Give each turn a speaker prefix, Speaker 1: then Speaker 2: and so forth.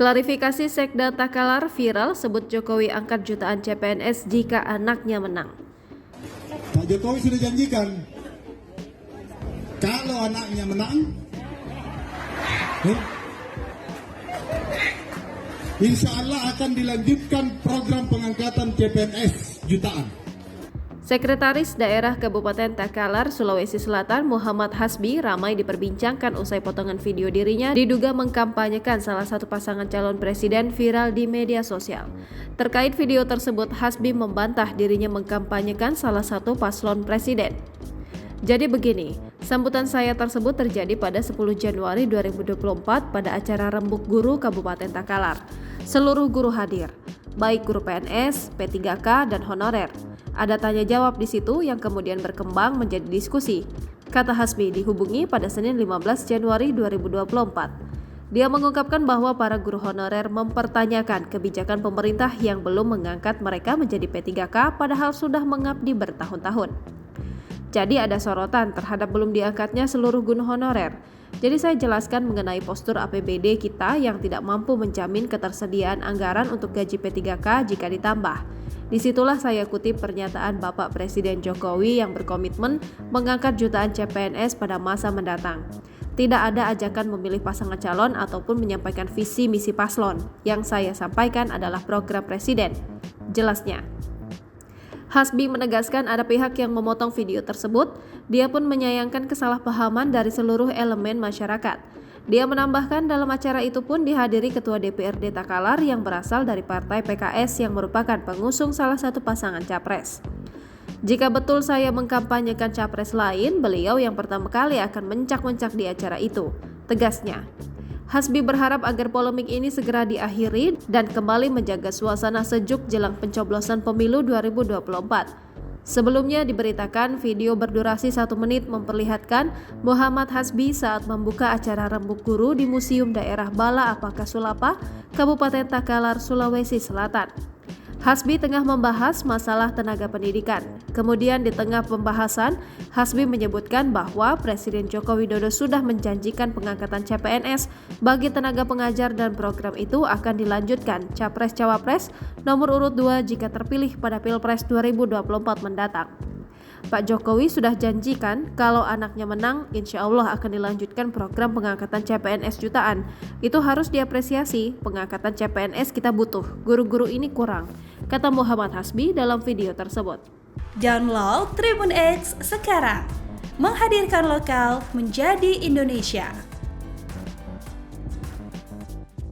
Speaker 1: Klarifikasi Sekda Takalar viral, sebut Jokowi angkat jutaan CPNS jika anaknya menang.
Speaker 2: Pak Jokowi sudah janjikan, kalau anaknya menang, insya Allah akan dilanjutkan program pengangkatan CPNS jutaan.
Speaker 1: Sekretaris Daerah Kabupaten Takalar, Sulawesi Selatan, Muhammad Hasbi, ramai diperbincangkan usai potongan video dirinya diduga mengkampanyekan salah satu pasangan calon presiden viral di media sosial. Terkait video tersebut, Hasbi membantah dirinya mengkampanyekan salah satu paslon presiden. Jadi begini, sambutan saya tersebut terjadi pada 10 Januari 2024 pada acara Rembuk Guru Kabupaten Takalar. Seluruh guru hadir, baik guru PNS, P3K, dan honorer. Ada tanya jawab di situ yang kemudian berkembang menjadi diskusi, kata Hasbi dihubungi pada Senin 15 Januari 2024. Dia mengungkapkan bahwa para guru honorer mempertanyakan kebijakan pemerintah yang belum mengangkat mereka menjadi P3K padahal sudah mengabdi bertahun-tahun. Jadi ada sorotan terhadap belum diangkatnya seluruh guru honorer. Jadi saya jelaskan mengenai postur APBD kita yang tidak mampu menjamin ketersediaan anggaran untuk gaji P3K jika ditambah. Disitulah saya kutip pernyataan Bapak Presiden Jokowi yang berkomitmen mengangkat jutaan CPNS pada masa mendatang. Tidak ada ajakan memilih pasangan calon ataupun menyampaikan visi misi paslon. Yang saya sampaikan adalah program presiden, jelasnya. Hasbi menegaskan ada pihak yang memotong video tersebut. Dia pun menyayangkan kesalahpahaman dari seluruh elemen masyarakat. Dia menambahkan dalam acara itu pun dihadiri Ketua DPRD Takalar yang berasal dari Partai PKS yang merupakan pengusung salah satu pasangan capres. Jika betul saya mengkampanyekan capres lain, beliau yang pertama kali akan mencak-mencak di acara itu, tegasnya. Hasbi berharap agar polemik ini segera diakhiri dan kembali menjaga suasana sejuk jelang pencoblosan pemilu 2024. Sebelumnya diberitakan video berdurasi 1 menit memperlihatkan Muhammad Hasbi saat membuka acara Rembuk Guru di Museum Daerah Bala Apaka Sulapa, Kabupaten Takalar, Sulawesi Selatan. Hasbi tengah membahas masalah tenaga pendidikan. Kemudian di tengah pembahasan, Hasbi menyebutkan bahwa Presiden Joko Widodo sudah menjanjikan pengangkatan CPNS bagi tenaga pengajar dan program itu akan dilanjutkan Capres-Cawapres nomor urut 2 jika terpilih pada Pilpres 2024 mendatang. Pak Jokowi sudah janjikan kalau anaknya menang, insya Allah akan dilanjutkan program pengangkatan CPNS jutaan. Itu harus diapresiasi, pengangkatan CPNS kita butuh, guru-guru ini kurang, kata Muhammad Hasbi dalam video tersebut.
Speaker 3: Download Tribun X sekarang, menghadirkan lokal menjadi Indonesia.